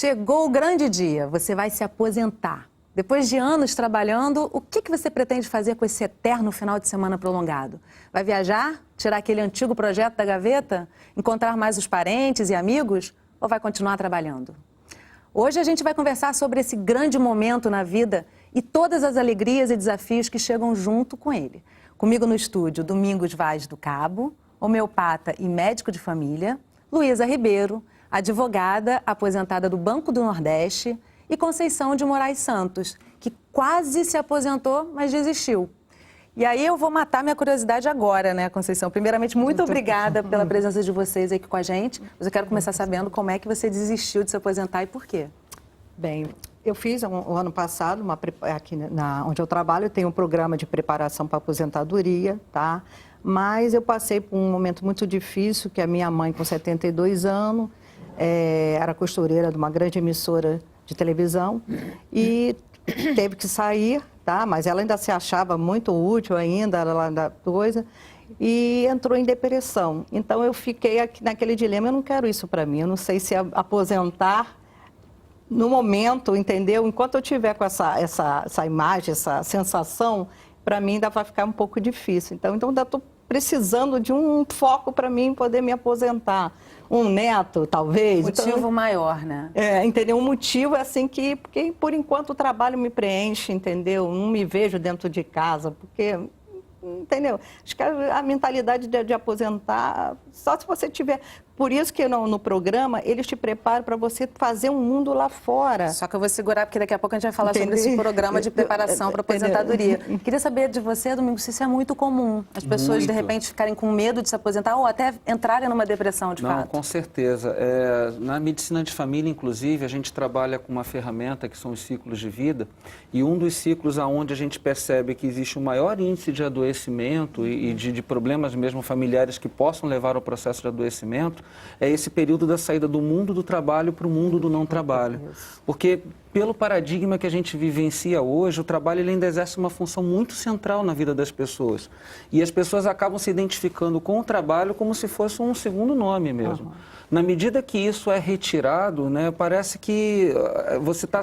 Chegou o grande dia, você vai se aposentar. Depois de anos trabalhando, o que você pretende fazer com esse eterno final de semana prolongado? Vai viajar? Tirar aquele antigo projeto da gaveta? Encontrar mais os parentes e amigos? Ou vai continuar trabalhando? Hoje a gente vai conversar sobre esse grande momento na vida e todas as alegrias e desafios que chegam junto com ele. Comigo no estúdio, Domingos Vaz do Cabo, homeopata e médico de família, Luísa Ribeiro, advogada aposentada do Banco do Nordeste, e Conceição de Moraes Santos, que quase se aposentou, mas desistiu. E aí eu vou matar minha curiosidade agora, né, Conceição? Primeiramente, muito obrigada pela presença de vocês aqui com a gente. Mas eu quero começar sabendo como é que você desistiu de se aposentar e por quê. Bem, eu fiz o ano passado, aqui onde eu trabalho, tem um programa de preparação para aposentadoria, tá? Mas eu passei por um momento muito difícil, que a minha mãe, com 72 anos, era costureira de uma grande emissora de televisão e teve que sair, tá? Mas ela ainda se achava muito útil ainda, lá da coisa, e entrou em depressão. Então eu fiquei aqui naquele dilema, eu não quero isso para mim, eu não sei se aposentar no momento, entendeu? Enquanto eu tiver com essa imagem, essa sensação, para mim ainda vai ficar um pouco difícil. Então ainda estou precisando de um foco para mim poder me aposentar. Um neto, talvez. Motivo então, maior, né? Entendeu? Um motivo é assim porque por enquanto o trabalho me preenche, entendeu? Não me vejo dentro de casa, porque, entendeu? Acho que a mentalidade de aposentar, só se você tiver... Por isso que no programa, eles te preparam para você fazer um mundo lá fora. Só que eu vou segurar, porque daqui a pouco a gente vai falar sobre esse programa de preparação para aposentadoria. Queria saber de você, Domingos, se isso é muito comum. As pessoas, de repente, ficarem com medo de se aposentar ou até entrarem numa depressão, de fato. Não, com certeza. Na medicina de família, inclusive, a gente trabalha com uma ferramenta que são os ciclos de vida. E um dos ciclos onde a gente percebe que existe um maior índice de adoecimento e de problemas mesmo familiares que possam levar ao processo de adoecimento, é esse período da saída do mundo do trabalho para o mundo do não trabalho. Porque, pelo paradigma que a gente vivencia hoje, o trabalho ele ainda exerce uma função muito central na vida das pessoas. E as pessoas acabam se identificando com o trabalho como se fosse um segundo nome mesmo. Na medida que isso é retirado, né, parece que você está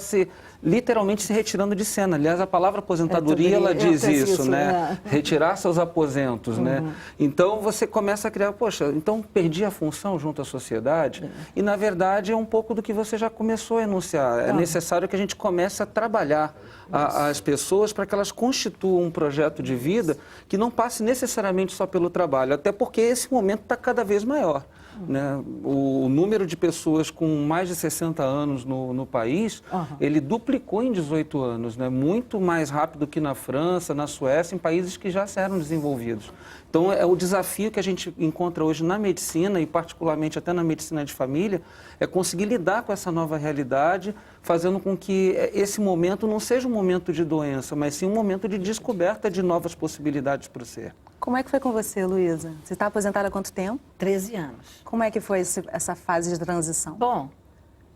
literalmente se retirando de cena. Aliás, a palavra aposentadoria, ela diz isso, né? Retirar seus aposentos, né? Então, você começa a criar, poxa, então perdi a função junto à sociedade? E, na verdade, é um pouco do que você já começou a enunciar. É necessário que a gente comece a trabalhar as pessoas para que elas constituam um projeto de vida que não passe necessariamente só pelo trabalho, até porque esse momento está cada vez maior. Né? O número de pessoas com mais de 60 anos no país, ele duplicou em 18 anos, né? Muito mais rápido que na França, na Suécia, em países que já eram desenvolvidos. Então, é o desafio que a gente encontra hoje na medicina, e particularmente até na medicina de família, é conseguir lidar com essa nova realidade, fazendo com que esse momento não seja um momento de doença, mas sim um momento de descoberta de novas possibilidades para o ser. Como é que foi com você, Luísa? Você está aposentada há quanto tempo? 13 anos. Como é que foi essa fase de transição? Bom,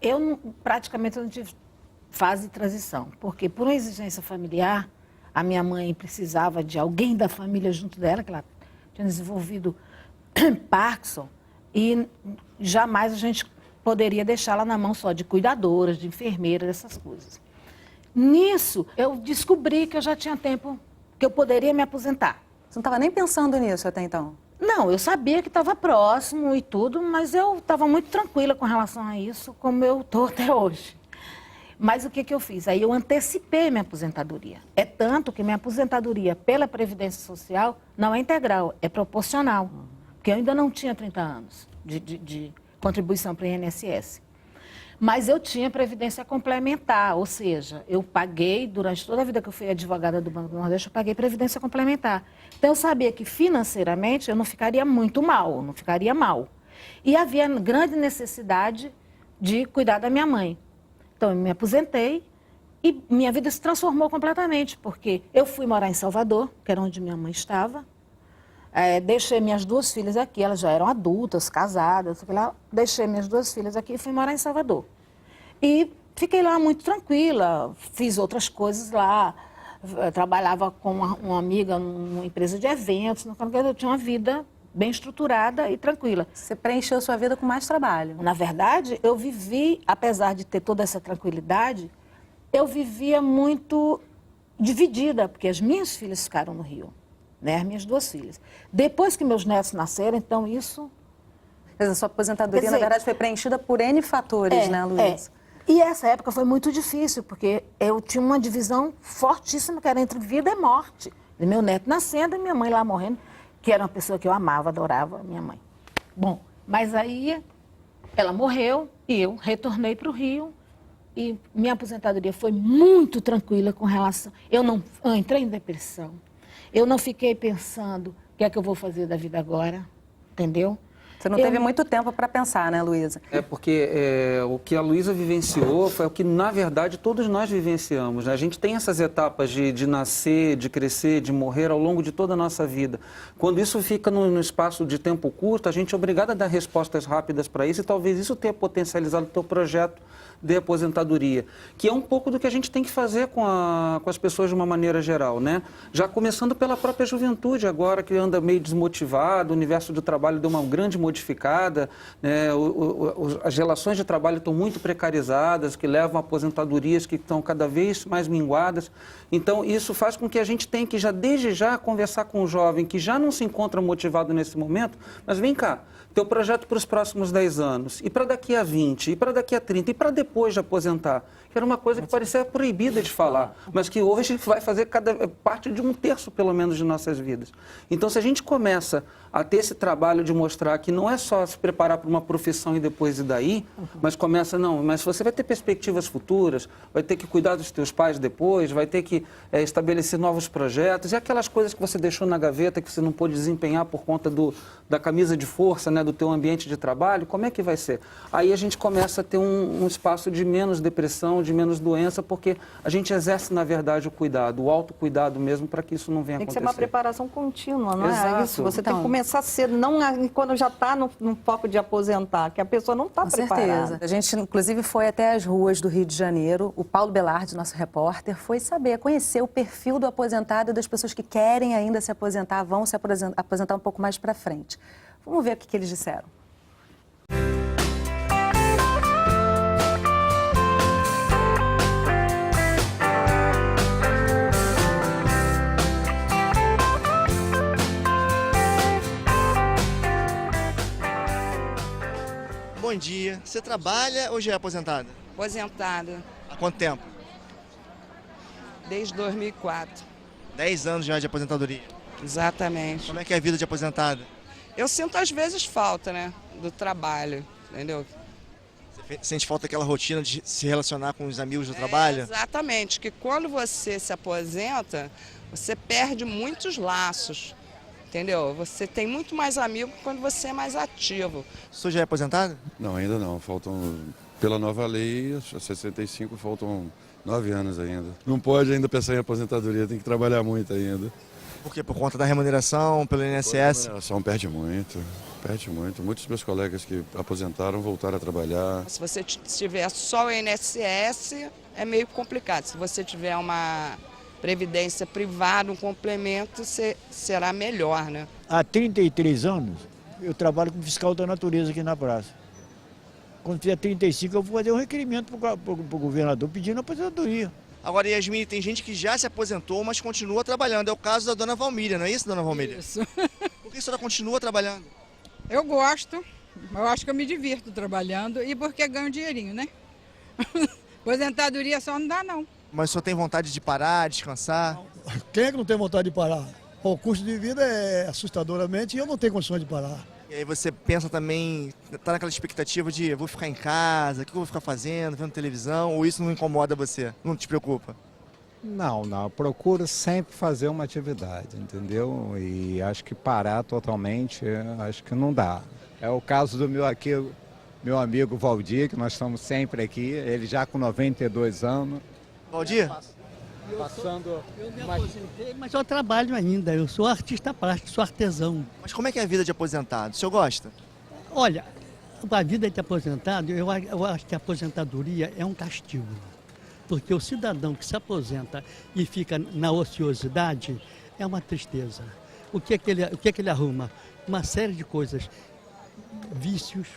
eu praticamente não tive fase de transição, porque por uma exigência familiar, a minha mãe precisava de alguém da família junto dela, que ela tinha desenvolvido Parkinson, e jamais a gente poderia deixá-la na mão só de cuidadoras, de enfermeiras, essas coisas. Nisso, eu descobri que eu já tinha tempo, que eu poderia me aposentar. Você não estava nem pensando nisso até então? Não, eu sabia que estava próximo e tudo, mas eu estava muito tranquila com relação a isso, como eu estou até hoje. Mas o que eu fiz? Aí eu antecipei minha aposentadoria. É tanto que minha aposentadoria pela Previdência Social não é integral, é proporcional. Porque eu ainda não tinha 30 anos de contribuição para o INSS. Mas eu tinha previdência complementar, ou seja, eu paguei, durante toda a vida que eu fui advogada do Banco do Nordeste, eu paguei previdência complementar. Então, eu sabia que financeiramente eu não ficaria muito mal, não ficaria mal. E havia grande necessidade de cuidar da minha mãe. Então, eu me aposentei e minha vida se transformou completamente, porque eu fui morar em Salvador, que era onde minha mãe estava. Deixei minhas duas filhas aqui, elas já eram adultas, casadas, deixei minhas duas filhas aqui e fui morar em Salvador. E fiquei lá muito tranquila, fiz outras coisas lá, trabalhava com uma amiga numa empresa de eventos, eu tinha uma vida bem estruturada e tranquila. Você preencheu sua vida com mais trabalho. Na verdade, eu vivi, apesar de ter toda essa tranquilidade, eu vivia muito dividida, porque as minhas filhas ficaram no Rio, né? As minhas 2 filhas. Depois que meus netos nasceram, então isso... Quer dizer, a sua aposentadoria, Quer dizer, na verdade, foi preenchida por N fatores, né, Luiz? E essa época foi muito difícil, porque eu tinha uma divisão fortíssima, que era entre vida e morte. E meu neto nascendo e minha mãe lá morrendo, que era uma pessoa que eu amava, adorava, minha mãe. Bom, mas aí ela morreu e eu retornei para o Rio e minha aposentadoria foi muito tranquila com relação... Eu entrei em depressão, eu não fiquei pensando o que é que eu vou fazer da vida agora, entendeu? Você não teve muito tempo para pensar, né, Luísa? É porque o que a Luísa vivenciou foi o que, na verdade, todos nós vivenciamos, né? A gente tem essas etapas de nascer, de crescer, de morrer ao longo de toda a nossa vida. Quando isso fica no espaço de tempo curto, a gente é obrigado a dar respostas rápidas para isso e talvez isso tenha potencializado o teu projeto de aposentadoria, que é um pouco do que a gente tem que fazer com as pessoas de uma maneira geral, né? Já começando pela própria juventude agora, que anda meio desmotivado, o universo do trabalho deu uma grande modificada, né? As relações de trabalho estão muito precarizadas, que levam a aposentadorias que estão cada vez mais minguadas. Então, isso faz com que a gente tenha que desde já, conversar com o jovem que já não se encontra motivado nesse momento, mas vem cá, teu projeto para os próximos 10 anos, e para daqui a 20, e para daqui a 30, e para depois de aposentar, que era uma coisa que parecia proibida de falar, mas que hoje vai fazer parte de 1/3, pelo menos, de nossas vidas. Então, se a gente começa a ter esse trabalho de mostrar que não é só se preparar para uma profissão e depois ir daí, mas mas você vai ter perspectivas futuras, vai ter que cuidar dos teus pais depois, vai ter que estabelecer novos projetos, e aquelas coisas que você deixou na gaveta, que você não pôde desempenhar por conta da camisa de força, né, do teu ambiente de trabalho, como é que vai ser? Aí a gente começa a ter um espaço de menos depressão, de menos doença, porque a gente exerce, na verdade, o cuidado, o autocuidado mesmo, para que isso não venha acontecer. Tem que ser uma preparação contínua, não Exato. é isso? Você tem que começar cedo, não quando já está no foco de aposentar, que a pessoa não está preparada. Com certeza. A gente, inclusive, foi até as ruas do Rio de Janeiro. O Paulo Belardi, nosso repórter, foi conhecer o perfil do aposentado e das pessoas que querem ainda se aposentar, vão se aposentar um pouco mais para frente. Vamos ver o que eles disseram. Bom dia. Você trabalha ou já é aposentada? Aposentada, Há quanto tempo? desde 2004. 10 anos já de aposentadoria. Exatamente. Como é que é a vida de aposentada? Eu sinto às vezes falta, né, do trabalho, entendeu? Você sente falta daquela rotina de se relacionar com os amigos do trabalho? Exatamente, que quando você se aposenta, você perde muitos laços, entendeu? Você tem muito mais amigo quando você é mais ativo. O senhor já é aposentado? Não, ainda não. Faltam, pela nova lei, a 65, faltam 9 anos ainda. Não pode ainda pensar em aposentadoria, tem que trabalhar muito ainda. Por quê? Por conta da remuneração, pelo A INSS? remuneração perde muito, perde muito. Muitos dos meus colegas que aposentaram voltaram a trabalhar. Se você tiver só o INSS, é meio complicado. Se você tiver uma previdência privada, um complemento, será melhor, né? Há 33 anos, eu trabalho como fiscal da natureza aqui na praça. Quando fizer 35, eu vou fazer um requerimento para o governador pedindo aposentadoria. Agora, Yasmine, tem gente que já se aposentou, mas continua trabalhando. É o caso da dona Valmíria, não é isso, dona Valmíria? Isso. Por que a senhora continua trabalhando? Eu gosto, eu acho que eu me divirto trabalhando e porque ganho dinheirinho, né? Aposentadoria só não dá, não. Mas o senhor tem vontade de parar, descansar? Quem é que não tem vontade de parar? O custo de vida é assustadoramente e eu não tenho condições de parar. E aí você pensa também, tá naquela expectativa de vou ficar em casa, o que eu vou ficar fazendo, vendo televisão, ou isso não incomoda você, não te preocupa? Não, eu procuro sempre fazer uma atividade, entendeu? E acho que parar totalmente, acho que não dá. É o caso do meu amigo Valdir, que nós estamos sempre aqui, ele já com 92 anos. Valdir? Eu me aposentei, mas eu trabalho ainda. Eu sou artista plástico, sou artesão. Mas como é que é a vida de aposentado? O senhor gosta? Olha, a vida de aposentado, eu acho que a aposentadoria é um castigo. Porque o cidadão que se aposenta e fica na ociosidade é uma tristeza. O que é que ele arruma? uma série de coisas, vícios,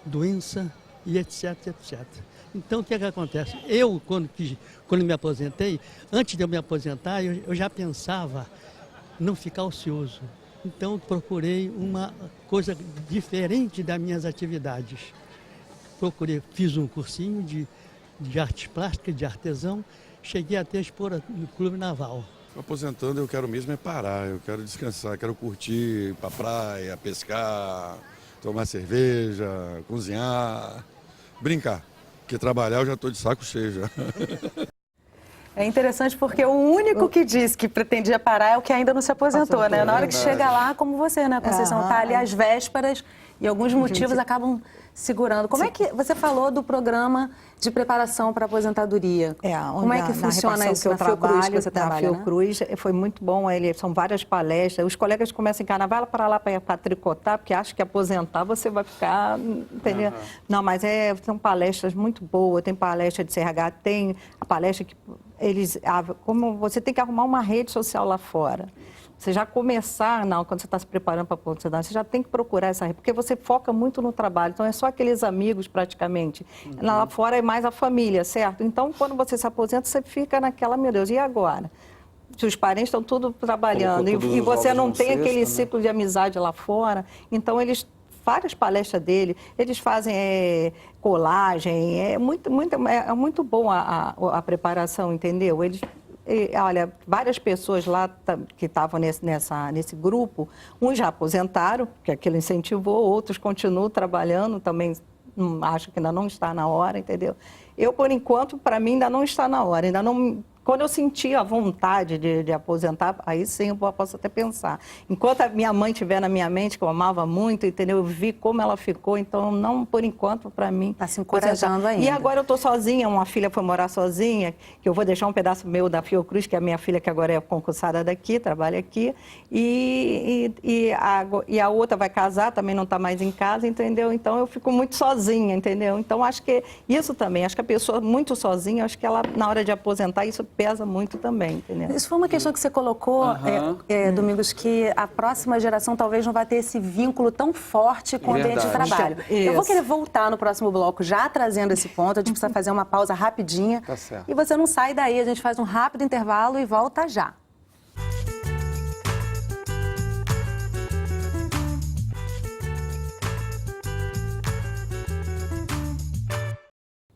doença e etc, etc. Então, o que é que acontece? Eu, quando me aposentei, antes de eu me aposentar, eu já pensava não ficar ocioso. Então, procurei uma coisa diferente das minhas atividades. Fiz um cursinho de artes plásticas, de artesão, cheguei até a expor no Clube Naval. Aposentando, eu quero mesmo é parar, eu quero descansar, quero curtir, ir pra praia, pescar, tomar cerveja, cozinhar, brincar. Porque trabalhar eu já estou de saco cheio já. É interessante porque o único que disse que pretendia parar é o que ainda não se aposentou, né? Na hora que chega lá, como você, né, Conceição? Está ali às vésperas e alguns motivos acabam segurando. Como é que você falou do programa de preparação para a aposentadoria? Como é que funciona isso na Fiocruz que você trabalha, na Fiocruz, foi muito bom, são várias palestras. Os colegas começam em carnaval para lá para tricotar, porque acham que aposentar você vai ficar, entendeu? Não, mas são palestras muito boas, tem palestra de CRH, tem a palestra que como você tem que arrumar uma rede social lá fora. Você já começar, quando você está se preparando para a aposentar, você já tem que procurar essa rede, porque você foca muito no trabalho, então é só aqueles amigos praticamente. Lá fora é mais a família, certo? Então, quando você se aposenta, você fica naquela, meu Deus, e agora? Se os parentes estão tudo trabalhando e você não tem aquele ciclo de amizade lá fora, então várias palestras dele, eles fazem colagem, é muito bom a preparação, entendeu? Olha, várias pessoas lá que estavam nesse grupo, uns já aposentaram, que aquilo incentivou, outros continuam trabalhando, também acho que ainda não está na hora, entendeu? Eu, por enquanto, para mim, ainda não está na hora, ainda não... Quando eu senti a vontade de aposentar, aí sim eu posso até pensar. Enquanto a minha mãe estiver na minha mente, que eu amava muito, entendeu? Eu vi como ela ficou, então não, por enquanto, para mim... Está se encorajando ainda. E agora eu estou sozinha, uma filha foi morar sozinha, que eu vou deixar um pedaço meu da Fiocruz, que é a minha filha, que agora é concursada daqui, trabalha aqui, e a outra vai casar, também não está mais em casa, entendeu? Então eu fico muito sozinha, entendeu? Então acho que isso também, acho que a pessoa muito sozinha, acho que ela, na hora de aposentar, isso pesa muito também, entendeu? Isso foi uma questão que você colocou, Domingos, que a próxima geração talvez não vai ter esse vínculo tão forte com o ambiente de trabalho. Eu vou querer voltar no próximo bloco já trazendo esse ponto, a gente precisa fazer uma pausa rapidinha. Tá certo. E você não sai daí, a gente faz um rápido intervalo e volta já.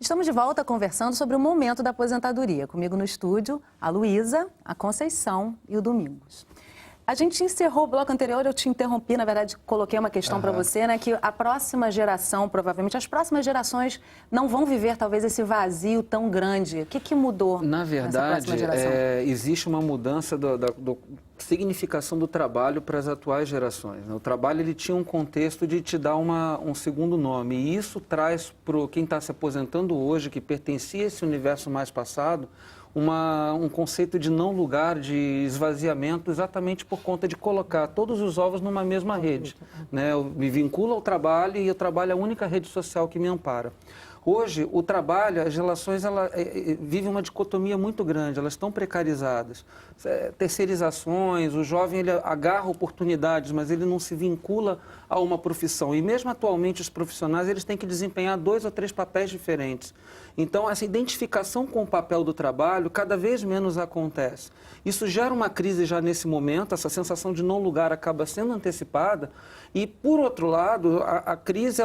Estamos de volta conversando sobre o momento da aposentadoria. Comigo no estúdio, a Luísa, a Conceição e o Domingos. A gente encerrou o bloco anterior, eu te interrompi, na verdade, coloquei uma questão para você, né? Que a próxima geração, provavelmente, as próximas gerações não vão viver, talvez, esse vazio tão grande. O que mudou na verdade, existe uma mudança da significação do trabalho para as atuais gerações. O trabalho ele tinha um contexto de te dar um segundo nome. E isso traz para quem está se aposentando hoje, que pertencia a esse universo mais passado, um conceito de não lugar, de esvaziamento, exatamente por conta de colocar todos os ovos numa mesma rede. Né? Eu me vinculo ao trabalho e o trabalho é a única rede social que me ampara. Hoje, o trabalho, as relações, vivem uma dicotomia muito grande, elas estão precarizadas. Terceirizações, o jovem ele agarra oportunidades, mas ele não se vincula a uma profissão. E mesmo atualmente os profissionais eles têm que desempenhar 2 ou 3 papéis diferentes. Então, essa identificação com o papel do trabalho cada vez menos acontece. Isso gera uma crise já nesse momento, essa sensação de não lugar acaba sendo antecipada. E, por outro lado, a crise,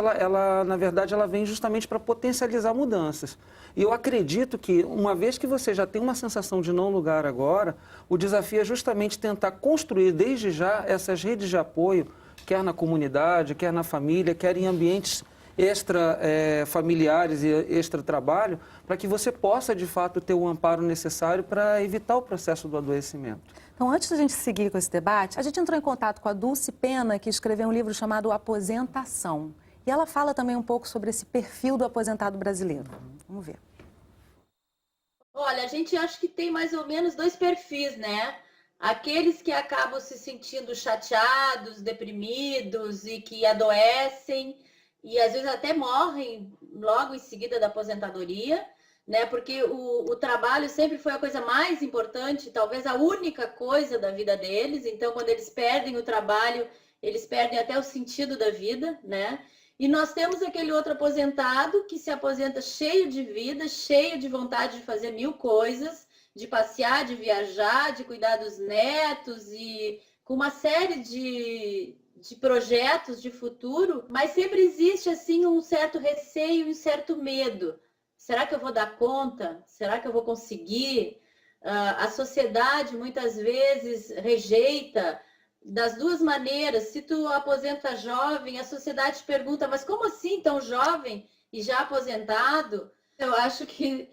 na verdade, ela vem justamente para potencializar mudanças. E eu acredito que, uma vez que você já tem uma sensação de não lugar agora, o desafio é justamente tentar construir desde já essas redes de apoio, quer na comunidade, quer na família, quer em ambientes extra-familiares e extra-trabalho, para que você possa, de fato, ter o amparo necessário para evitar o processo do adoecimento. Então, antes da gente seguir com esse debate, a gente entrou em contato com a Dulce Pena, que escreveu um livro chamado Aposentação. E ela fala também um pouco sobre esse perfil do aposentado brasileiro. Vamos ver. Olha, a gente acha que tem mais ou menos 2 perfis, né? Aqueles que acabam se sentindo chateados, deprimidos e que adoecem e às vezes até morrem logo em seguida da aposentadoria, né? Porque o trabalho sempre foi a coisa mais importante, talvez a única coisa da vida deles. Então, quando eles perdem o trabalho, eles perdem até o sentido da vida, né? E nós temos aquele outro aposentado que se aposenta cheio de vida, cheio de vontade de fazer 1000 coisas, de passear, de viajar, de cuidar dos netos e com uma série de projetos de futuro, mas sempre existe assim um certo receio e um certo medo. Será que eu vou dar conta? Será que eu vou conseguir? A sociedade muitas vezes rejeita das duas maneiras. Se tu aposenta jovem, a sociedade te pergunta, mas como assim tão jovem e já aposentado? Eu acho que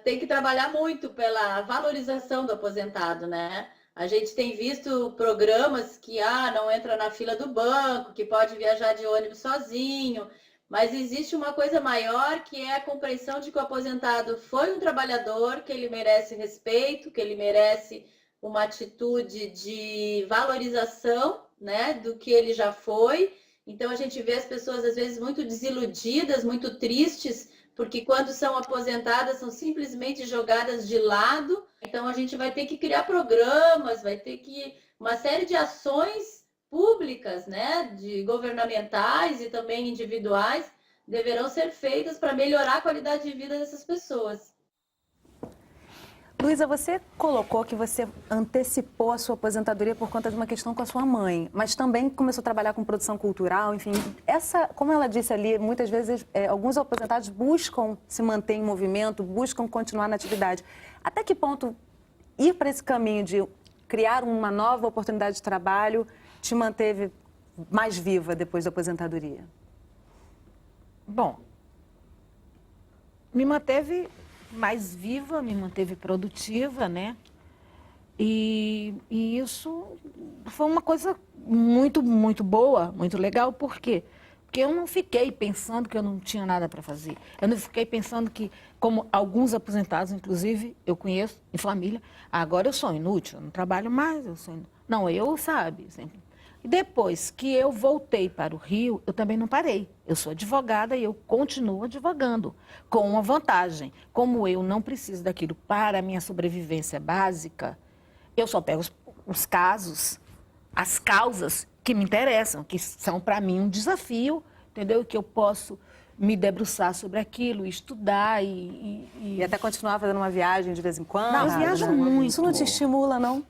tem que trabalhar muito pela valorização do aposentado, né? A gente tem visto programas que não entra na fila do banco, que pode viajar de ônibus sozinho, mas existe uma coisa maior que é a compreensão de que o aposentado foi um trabalhador, que ele merece respeito, que ele merece uma atitude de valorização, né, do que ele já foi. Então a gente vê as pessoas às vezes muito desiludidas, muito tristes, porque quando são aposentadas são simplesmente jogadas de lado. Então a gente vai ter que criar programas, vai ter que uma série de ações públicas, né, de governamentais e também individuais, deverão ser feitas para melhorar a qualidade de vida dessas pessoas. Luísa, você colocou que você antecipou a sua aposentadoria por conta de uma questão com a sua mãe, mas também começou a trabalhar com produção cultural, enfim. Como ela disse ali, muitas vezes alguns aposentados buscam se manter em movimento, buscam continuar na atividade. Até que ponto ir para esse caminho de criar uma nova oportunidade de trabalho te manteve mais viva depois da aposentadoria? Bom, me manteve mais viva, me manteve produtiva, né? E isso foi uma coisa muito, muito boa, muito legal. Por quê? Porque eu não fiquei pensando que eu não tinha nada para fazer. Eu não fiquei pensando que, como alguns aposentados, inclusive, eu conheço em família, agora eu sou inútil, eu não trabalho mais, eu sou inútil. Não, eu, sabe, sempre. E depois que eu voltei para o Rio, eu também não parei. Eu sou advogada e eu continuo advogando, com uma vantagem. Como eu não preciso daquilo para a minha sobrevivência básica, eu só pego os casos, as causas que me interessam, que são para mim um desafio, entendeu? Que eu posso me debruçar sobre aquilo, estudar E até continuar fazendo uma viagem de vez em quando? Não, eu viajo muito. Isso não te estimula, não?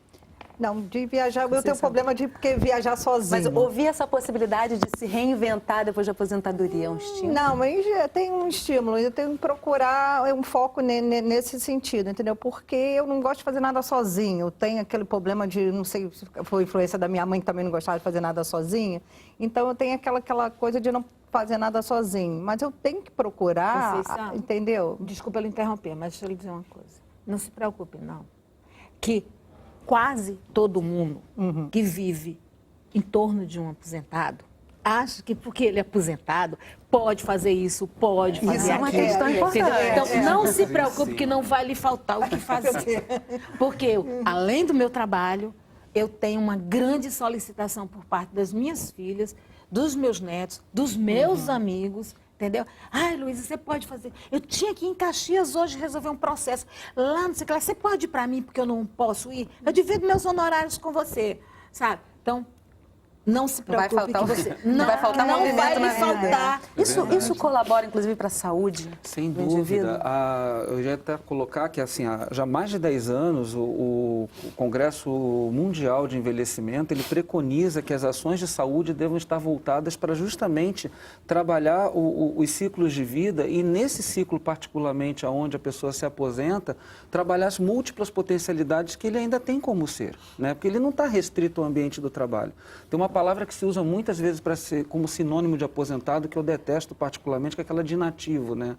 Não, de viajar, eu tenho problema porque viajar sozinho. Mas ouvir essa possibilidade de se reinventar depois da aposentadoria é um estímulo? Não, mas tem um estímulo. Eu tenho que procurar um foco nesse sentido, entendeu? Porque eu não gosto de fazer nada sozinho. Eu tenho aquele problema de, não sei se foi influência da minha mãe, que também não gostava de fazer nada sozinha. Então, eu tenho aquela coisa de não fazer nada sozinho. Mas eu tenho que procurar, entendeu? Desculpa eu interromper, mas deixa eu lhe dizer uma coisa. Não se preocupe, não. Que quase todo mundo que vive em torno de um aposentado acha que porque ele é aposentado pode fazer isso, pode fazer aquilo. Isso é uma questão importante. Então, não se preocupe que não vai lhe faltar o que fazer. Porque eu, além do meu trabalho, eu tenho uma grande solicitação por parte das minhas filhas, dos meus netos, dos meus amigos. Entendeu? Ai, Luísa, você pode fazer. Eu tinha que ir em Caxias hoje resolver um processo. Lá no Ciclá, você pode ir para mim porque eu não posso ir? Eu divido meus honorários com você, sabe? Então, não se preocupe. Vai faltar que você... não vai faltar não movimento vai na lhe vida. faltar. Isso colabora, inclusive, para a saúde? Sem do dúvida. indivíduo? Eu já até colocar que, assim, já há mais de 10 anos, o Congresso Mundial de Envelhecimento, ele preconiza que as ações de saúde devam estar voltadas para justamente trabalhar os ciclos de vida e, nesse ciclo particularmente, onde a pessoa se aposenta, trabalhar as múltiplas potencialidades que ele ainda tem como ser, né? Porque ele não está restrito ao ambiente do trabalho. Tem uma palavra que se usa muitas vezes como sinônimo de aposentado, que eu detesto particularmente, que é aquela de inativo, né?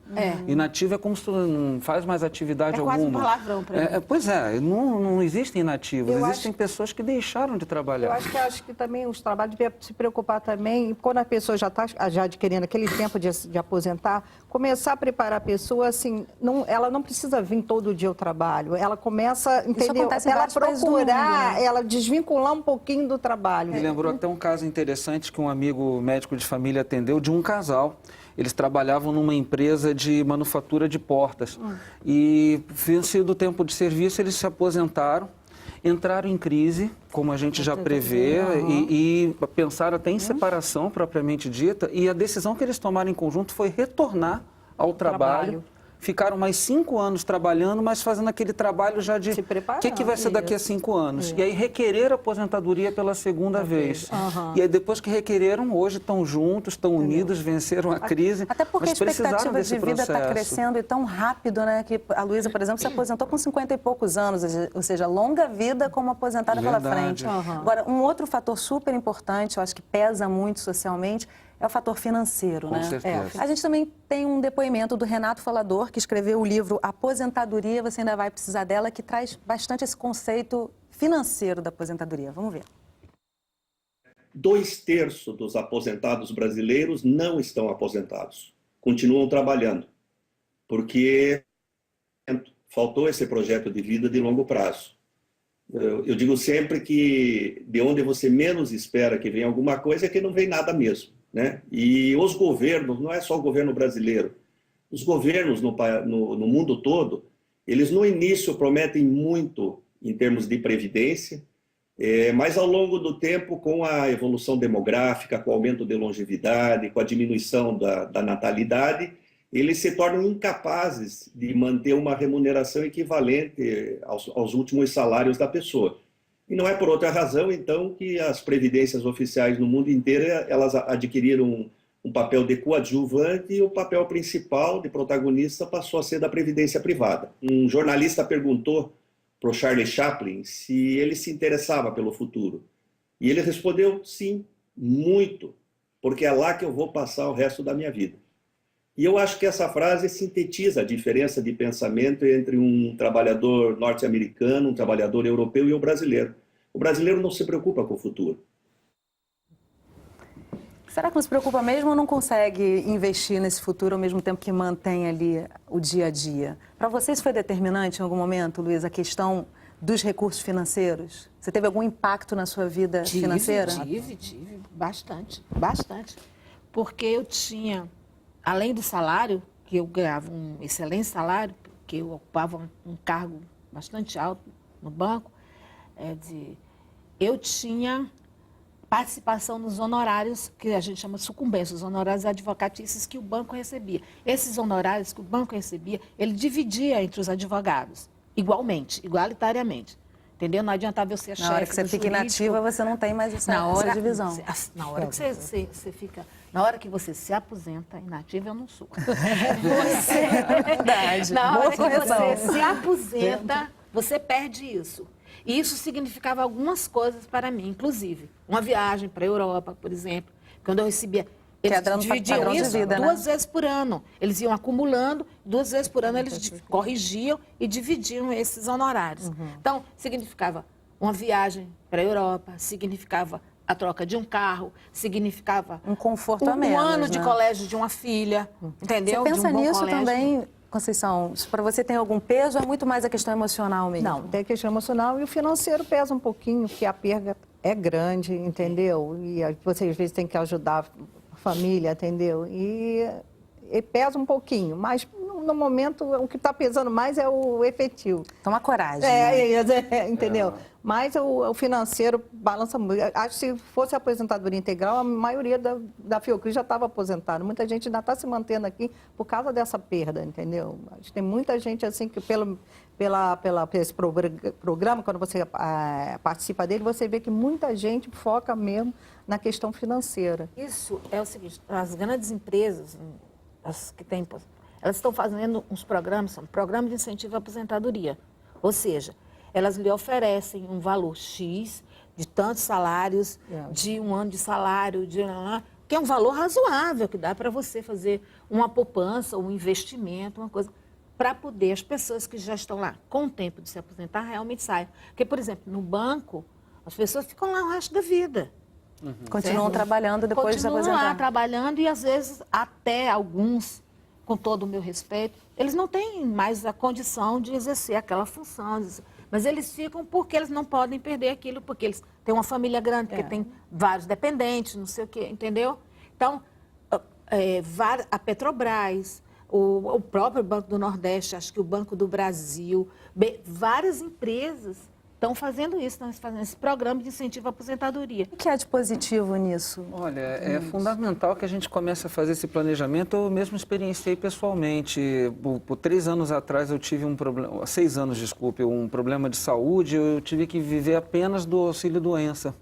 Inativo é como se tu não faz mais atividade alguma. É quase um palavrão para mim. Pois é, não existem inativos, existem pessoas que deixaram de trabalhar. Eu acho que também os trabalhos devem se preocupar também, quando a pessoa já está adquirindo aquele tempo de aposentar, começar a preparar a pessoa, assim, ela não precisa vir todo dia ao trabalho, ela começa, entendeu? Ela procurar, né? Ela desvincular um pouquinho do trabalho. Me lembrou até um caso interessante que um amigo médico de família atendeu de um casal. Eles trabalhavam numa empresa de manufatura de portas. E, vencido o tempo de serviço, eles se aposentaram. entraram em crise, como a gente já prevê, e pensaram até em separação propriamente dita, e a decisão que eles tomaram em conjunto foi retornar ao trabalho. Ficaram mais 5 anos trabalhando, mas fazendo aquele trabalho já de o que vai ser daqui a 5 anos. E aí requereram a aposentadoria pela segunda vez. E aí depois que requereram, hoje estão juntos, estão unidos, venceram a crise. Até porque a expectativa de vida está processo. crescendo e tão rápido, né? Que a Luísa, por exemplo, se aposentou com 50 e poucos anos, ou seja, longa vida como aposentada pela frente. Agora, um outro fator super importante, eu acho que pesa muito socialmente, é o fator financeiro, né? Com certeza. A gente também tem um depoimento do Renato Falador, que escreveu o livro Aposentadoria, você ainda vai precisar dela, que traz bastante esse conceito financeiro da aposentadoria. Vamos ver. 2/3 dos aposentados brasileiros não estão aposentados, continuam trabalhando, porque faltou esse projeto de vida de longo prazo. Eu digo sempre que de onde você menos espera que venha alguma coisa é que não vem nada mesmo, né? E os governos, não é só o governo brasileiro, os governos no mundo todo, eles no início prometem muito em termos de previdência, mas ao longo do tempo, com a evolução demográfica, com o aumento de longevidade, com a diminuição da natalidade, eles se tornam incapazes de manter uma remuneração equivalente aos últimos salários da pessoa. E não é por outra razão, então, que as previdências oficiais no mundo inteiro, elas adquiriram um papel de coadjuvante e o papel principal de protagonista passou a ser da previdência privada. Um jornalista perguntou para o Charlie Chaplin se ele se interessava pelo futuro. E ele respondeu, sim, muito, porque é lá que eu vou passar o resto da minha vida. E eu acho que essa frase sintetiza a diferença de pensamento entre um trabalhador norte-americano, um trabalhador europeu e o brasileiro. O brasileiro não se preocupa com o futuro. Será que não se preocupa mesmo ou não consegue investir nesse futuro ao mesmo tempo que mantém ali o dia a dia? Para vocês foi determinante em algum momento, Luísa, a questão dos recursos financeiros? Você teve algum impacto na sua vida financeira? Tive, bastante. Porque eu tinha, além do salário, que eu ganhava um excelente salário, porque eu ocupava um cargo bastante alto no banco, eu tinha participação nos honorários, que a gente chama de sucumbência, os honorários advocatícios que o banco recebia. Esses honorários que o banco recebia, ele dividia entre os advogados, igualitariamente. Entendeu? Não adiantava eu ser chefe. Na hora que você fica inativa, você não tem mais essa divisão. Na hora que você fica. Na hora que você se aposenta, inativa eu não sou. É verdade. Na hora que você se aposenta, você perde isso. E isso significava algumas coisas para mim, inclusive uma viagem para a Europa, por exemplo, quando eu recebia. Eles dividiam isso duas vezes por ano. Eles iam acumulando, 2 vezes por ano eles corrigiam e dividiam esses honorários. Então, significava uma viagem para a Europa, significava a troca de um carro, significava um conforto a menos, um ano de colégio de uma filha, entendeu? Você pensa de um bom nisso colégio. Também, Conceição? Para você tem algum peso ou é muito mais a questão emocional mesmo? Não, tem a questão emocional e o financeiro pesa um pouquinho, porque a perda é grande, entendeu? E você às vezes tem que ajudar a família, entendeu? E pesa um pouquinho, mas no momento o que está pesando mais é o efetivo. Toma coragem. Entendeu? Mas o financeiro balança muito. Acho que se fosse a aposentadoria integral, a maioria da Fiocruz já estava aposentada. Muita gente ainda está se mantendo aqui por causa dessa perda, entendeu? Acho que tem muita gente assim que esse programa, quando você participa dele, você vê que muita gente foca mesmo na questão financeira. Isso é o seguinte, as grandes empresas, as que têm, elas estão fazendo uns programas, são programas de incentivo à aposentadoria. Ou seja, elas lhe oferecem um valor X de tantos salários, de um ano de salário, que é um valor razoável, que dá para você fazer uma poupança, um investimento, uma coisa, para poder as pessoas que já estão lá com o tempo de se aposentar realmente saiam. Porque, por exemplo, no banco, as pessoas ficam lá o resto da vida. Continuam trabalhando depois de se aposentar. Continuam lá trabalhando e, às vezes, até alguns, com todo o meu respeito, eles não têm mais a condição de exercer aquela função. Mas eles ficam porque eles não podem perder aquilo, porque eles têm uma família grande, porque tem vários dependentes, não sei o quê, entendeu? Então, a Petrobras, o próprio Banco do Nordeste, acho que o Banco do Brasil, várias empresas estão fazendo isso, estão fazendo esse programa de incentivo à aposentadoria. O que há de positivo nisso? Olha, é fundamental que a gente comece a fazer esse planejamento. Eu mesmo experienciei pessoalmente. Por 3 anos atrás eu tive um problema, 6 anos, desculpe, um problema de saúde. Eu tive que viver apenas do auxílio-doença.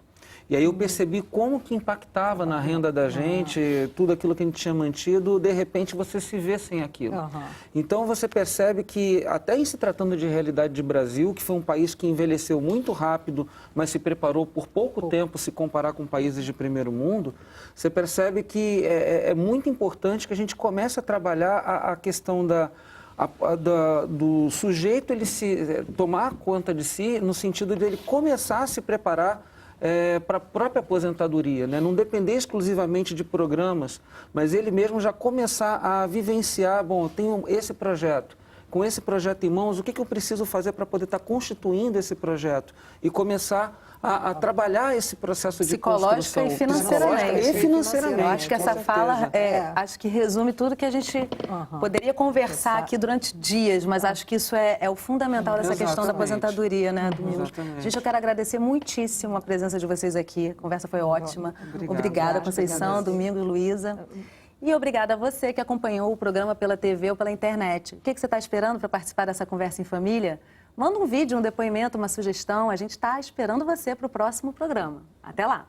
E aí eu percebi como que impactava na renda da gente, tudo aquilo que a gente tinha mantido, de repente você se vê sem aquilo. Então você percebe que, até em se tratando de realidade de Brasil, que foi um país que envelheceu muito rápido, mas se preparou por pouco tempo se comparar com países de primeiro mundo, você percebe que é muito importante que a gente comece a trabalhar a questão do sujeito ele se tomar conta de si, no sentido de ele começar a se preparar para a própria aposentadoria, né? Não depender exclusivamente de programas, mas ele mesmo já começar a vivenciar, bom, eu tenho esse projeto, com esse projeto em mãos, o que eu preciso fazer para poder estar constituindo esse projeto e começar a trabalhar esse processo de construção. E financeiramente. E financeiramente. Eu acho que essa fala, acho que resume tudo que a gente poderia conversar aqui durante dias, mas acho que isso é o fundamental dessa questão da aposentadoria, né, Domingos? Gente, eu quero agradecer muitíssimo a presença de vocês aqui, a conversa foi ótima. Obrigada, Conceição, Domingos, Luísa. E obrigada a você que acompanhou o programa pela TV ou pela internet. O que você está esperando para participar dessa conversa em família? Manda um vídeo, um depoimento, uma sugestão. A gente está esperando você para o próximo programa. Até lá!